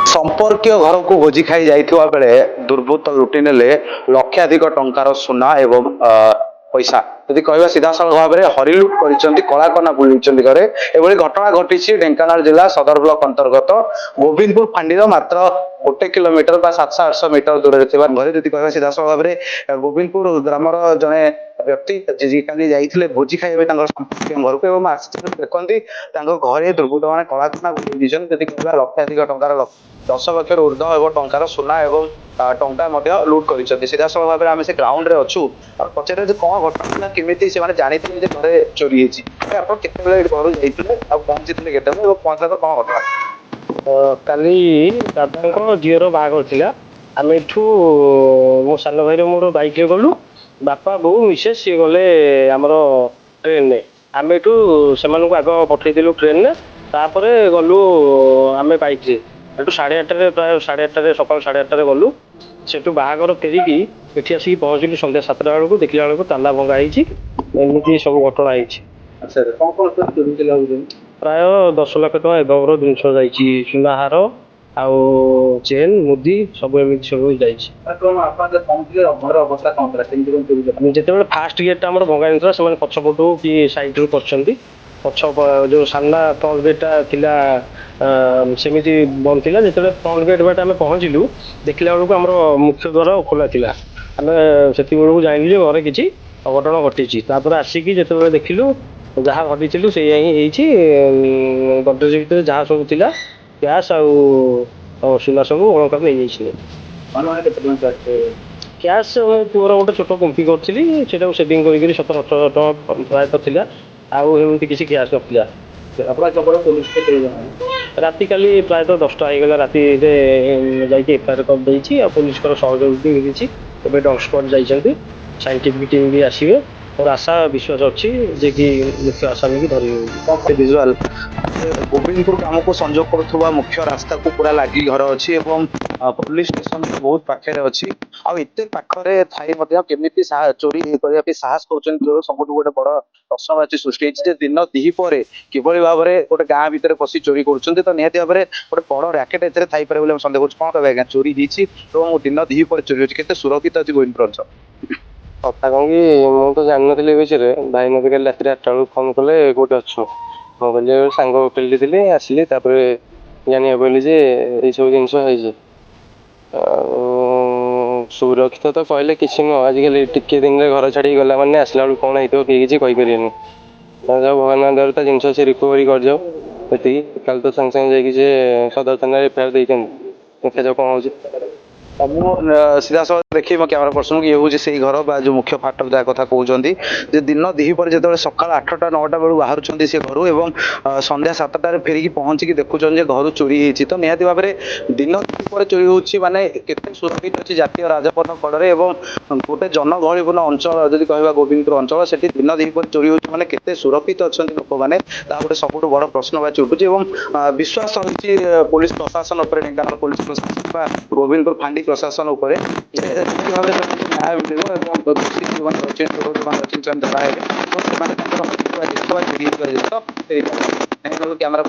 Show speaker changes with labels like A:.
A: ସମ୍ପର୍କୀୟ ଘରକୁ ଭୋଜି ଖାଇ ଯାଇଥିବା ବେଳେ ଦୁର୍ବୃତ୍ତ ଲୁଟି ନେଲେ ଲକ୍ଷାଧିକ ଟଙ୍କାର ସୁନା ଏବଂ ପଇସା। ଯଦି କହିବା ସିଧାସଳଖ ଭାବରେ ହରିଲୁଟ କରିଛନ୍ତି, କଳାକନା ବୁଲିଛନ୍ତି ଘରେ। ଏଭଳି ଘଟଣା ଘଟିଛି ଢେଙ୍କାନାଳ ଜିଲ୍ଲା ସଦର ବ୍ଲକ ଅନ୍ତର୍ଗତ ଗୋବିନ୍ଦପୁର ଫାଣ୍ଡିର ମାତ୍ର 1 କିଲୋମିଟର ବା 700-800 ମିଟର ଦୂରରେ ଥିବା ଘରେ। ଯଦି କହିବା ସିଧାସଳଖ ଭାବରେ ଗୋବିନ୍ଦପୁର ଗ୍ରାମର ଜଣେ ବ୍ୟକ୍ତି କାଲି ଯାଇଥିଲେ ଭୋଜି ଖାଇବା ତାଙ୍କର ସମ୍ପର୍କୀୟ ଘରକୁ ଏବଂ ଆସିଥିଲେ ଦେଖନ୍ତି ତାଙ୍କ ଘରେ ଦୁର୍ବୃତ୍ତ ମାନେ କଳାକନା ବୁଲି ଦେଇଛନ୍ତି। ଯଦି କହିବା ଲକ୍ଷାଧିକ ଟଙ୍କାର 10 ଲକ୍ଷରୁ ଉର୍ଦ୍ଧ୍ୱ ଏବଂ ଟଙ୍କାର ସୁନା ଏବଂ ଟଙ୍କା ମଧ୍ୟ ଲୁଟ୍ କରିଛନ୍ତି। ସିଧାସଳଖ ଭାବରେ ଆମେ ସେ ଗ୍ରାଉଣ୍ଡରେ ଅଛୁ ଆଉ ପଚାରେ ଯେ କଣ ଘଟଣା, କେମିତି ସେମାନେ ଜାଣିଥିଲେ ଯେ ଘରେ ଚୋରି ହେଇଛି। ଆପଣ କେତେବେଳେ ଘରୁ ଯାଇଥିଲେ ଆଉ ପହଞ୍ଚିଥିଲେ କେତେବେଳେ ଏବଂ ପହଞ୍ଚିଲା କଣ ଘଟଣା?
B: କାଲି ଦାଦାଙ୍କ ଝିଅର ବାହାଘର ଥିଲା। ଆମେ ଏଠୁ ମୋ ସାନ ଭାଇର ମୋର ବାଇକ୍ରେ ଗଲୁ। ବାପା ବୋଉ ମିସେସ୍ ସିଏ ଗଲେ ଆମର ଟ୍ରେନରେ। ଆମେ ଏଠୁ ସେମାନଙ୍କୁ ଆଗ ପଠେଇଥିଲୁ ଟ୍ରେନରେ, ତାପରେ ଗଲୁ ଆମେ ବାଇକ୍ରେ। ଏଠୁ 8:30ରେ ପ୍ରାୟ 8:30ରେ ସକାଳ 8:30ରେ ଗଲୁ। ସେଠୁ ବାହାଘର ଫେରିକି ଏଠି ଆସିକି ପହଞ୍ଚିଲୁ ସନ୍ଧ୍ୟା 7ଟା ବେଳକୁ। ଦେଖିଲା ବେଳକୁ ତାଲା ଭଙ୍ଗା ହେଇଛି। ଏମିତି ସବୁ ଘଟଣା ହେଇଛି। ପ୍ରାୟ 10 ଲକ୍ଷ ଟଙ୍କା ଏବର ଜିନିଷ ଯାଇଛି। ସୁନାହାର ଆଉ ଚେନ୍ ମୁଦି ସବୁ ଏମିତି ସବୁ ଯାଇଛି। ଯେତେବେଳେ ଫାଷ୍ଟ ଗେଟ୍ଟା ଆମର ଭଙ୍ଗା ହେଇଥିଲା ସେମାନେ ପଛପଟୁ କି ସାଇଡ୍ରୁ କରିଛନ୍ତି। ପଛ ଯେଉଁ ସାମ୍ନା ଫ୍ରଣ୍ଟ ଗେଟ୍ଟା ଥିଲା ସେମିତି ବନ୍ଦ ଥିଲା। ଯେତେବେଳେ ଫ୍ରଣ୍ଟ ଗେଟ୍ ବାଟେ ଆମେ ପହଞ୍ଚିଲୁ ଦେଖିଲା ବେଳକୁ ଆମର ମୁଖ୍ୟ ଦ୍ୱାର ଖୋଲା ଥିଲା। ଆମେ ସେତିକିବେଳକୁ ଜାଣିଲୁ ଯେ ଘରେ କିଛି ଅଘଟଣ ଘଟିଛି। ତାପରେ ଆସିକି ଯେତେବେଳେ ଦେଖିଲୁ ଯାହା ଘଟିଥିଲୁ ସେଇଆ ହିଁ ହେଇଛି। ଗଡରେଜ ଭିତରେ ଯାହା ସବୁ ଥିଲା କ୍ୟାସ୍ ଆଉ ସୁନା ସବୁ ଅଳଙ୍କାର ନେଇଯାଇଥିଲେ। କ୍ୟାସ୍ ପୁଅର ଗୋଟେ ଛୋଟ ଗୁମ୍ଫି କରିଥିଲି, ସେଇଟାକୁ ସେଭିଂ କରିକି 17-18 ଟଙ୍କା ପ୍ରାୟତଃ ଥିଲା। ଆଉ ଏମିତି କିଛି କ୍ୟାସ୍ ନଥିଲା। ରାତି କାଲି ପ୍ରାୟତଃ 10ଟା ହେଇଗଲା ରାତିରେ ଯାଇକି FIR କରିଦେଇଛି। ଆଉ ପୋଲିସଙ୍କର ସହଯୋଗ ବି ମିଳିଛି। ଏବେ ଡଗ୍ ସ୍କ୍ୱାଡ୍ ଯାଇଛନ୍ତି, ସାଇଣ୍ଟିଫିକ୍ ଟିମ୍ ବି ଆସିବେ। ମୋର ଆଶା ବିଶ୍ୱାସ ଅଛି ଯେ କି ମୁଖ୍ୟ ଆସାମୀକି ଧରିବେ।
A: ଭିଜୁଆଲ ଗୋବିନ୍ଦପୁର ଗ୍ରାମକୁ ସଂଯୋଗ କରୁଥିବା ମୁଖ୍ୟ ରାସ୍ତାକୁ ପୁରା ଲାଗି ଘର ଅଛି ଏବଂ ପୋଲିସ ଷ୍ଟେସନ ବହୁତ ପାଖରେ ଅଛି। ଆଉ ଏତେ ପାଖରେ ଥାଇ ମଧ୍ୟ କେମିତି ଚୋରି କରିବା ପାଇଁ ସାହସ କରୁଛନ୍ତି, ସବୁଠୁ ଗୋଟେ ବଡ ପ୍ରଶ୍ନବାଚୀ ସୃଷ୍ଟି ହେଇଛି ଯେ ଦିନ ଦିପହରେ କିଭଳି ଭାବରେ ଗୋଟେ ଗାଁ ଭିତରେ ପଶି ଚୋରି କରୁଛନ୍ତି। ତ ନିହାତି ଭାବରେ ଗୋଟେ ବଡ ରାକେଟ ଏଥିରେ ଥାଇପାରେ ବୋଲି ଆମେ ସନ୍ଦେହ କରୁଛୁ। କଣ କହିବେ ଆଜ୍ଞା, ଚୋରି ହେଇଛି ଏବଂ ଦିନ ଦିପହରେ ଚୋରି ହେଉଛି, କେତେ ସୁରକ୍ଷିତ ଅଛି ଗୋବିନ୍ଦପୁର ଅଞ୍ଚଳ?
B: କଥା କଣ କି ମୁଁ ତ ଜାଣିନଥିଲି ଏ ବିଷୟରେ। ଭାଇ ମୋତେ କାଲି ରାତିରେ 8ଟା ବେଳକୁ ଫୋନ୍ କଲେ କୋଉଠି ଅଛ? ମୁଁ କହିଲି ସାଙ୍ଗ ହୋଟେଲରେ ଥିଲି, ଆସିଲି। ତାପରେ ଜାଣିବାକୁ ପାଇଲି ଯେ ଏଇସବୁ ଜିନିଷ ହେଇଛି। ଆଉ ସୁରକ୍ଷିତ ତ କହିଲେ କିଛି ନୁହଁ। ଆଜିକାଲି ଟିକେ ଦିନରେ ଘର ଛାଡ଼ିକି ଗଲା ମାନେ ଆସିଲା ବେଳକୁ କ'ଣ ହେଇଥିବ କେହି କିଛି କହିପାରିବେନି। ଯାଉ ଭଗବାନଙ୍କ ଦୟାରୁ ତା ଜିନିଷ ସେ ରିକଭରି କରିଯାଉ ଏତିକି। କାଲି ତ ସାଙ୍ଗେ ସାଙ୍ଗେ ଯାଇକି ସେ ସଦର ଥାନାରେ FIR ଦେଇଛନ୍ତି। ଦେଖାଯାଉ କ'ଣ ହେଉଛି।
A: ମୁଁ ସିଧାସଳଖ ଦେଖି ମୋ କ୍ୟାମେରା ପର୍ସନକୁ ଇଏ ହେଉଛି ସେଇ ଘର ବା ଯେଉଁ ମୁଖ୍ୟ ଫାଟକ ଯାହା କଥା କହୁଛନ୍ତି ଯେ ଦିନ ଦିପହରେ ଯେତେବେଳେ ସକାଳ 8ଟା-9ଟା ବେଳକୁ ବାହାରୁଛନ୍ତି ସେ ଘରୁ ଏବଂ ସନ୍ଧ୍ୟା 7ଟାରେ ଫେରିକି ପହଞ୍ଚିକି ଦେଖୁଛନ୍ତି ଯେ ଘରୁ ଚୋରି ହେଇଛି। ତ ନିହାତି ଭାବରେ ଦିନ ଦିପହରେ ଚୋରି ହେଉଛି ମାନେ କେତେ ସୁରକ୍ଷିତ ଅଛି ଜାତୀୟ ରାଜପଥ କଡ଼ରେ ଏବଂ ଗୋଟେ ଜନଗହଳିପୂର୍ଣ୍ଣ ଅଞ୍ଚଳ ଯଦି କହିବା ଗୋବିନ୍ଦପୁର ଅଞ୍ଚଳ, ସେଠି ଦିନ ଦିପହରେ ଚୋରି ହେଉଛି ମାନେ କେତେ ସୁରକ୍ଷିତ ଅଛନ୍ତି ଲୋକମାନେ, ତାହା ଗୋଟେ ସବୁଠୁ ବଡ଼ ପ୍ରଶ୍ନବାଚୀ ଉଠୁଛି। ଏବଂ ବିଶ୍ୱାସ ରହିଛି ପୋଲିସ ପ୍ରଶାସନ ଉପରେ, ଢେଙ୍କାନାଳ ପୋଲିସ ପ୍ରଶାସନ ବା ଗୋବିନ୍ଦପୁର ଫାଣ୍ଡି ପ୍ରଶାସନ ଉପରେ ଭାବରେ ନ୍ୟାୟ ମିଳିବ ଏବଂ କ୍ୟାମେରା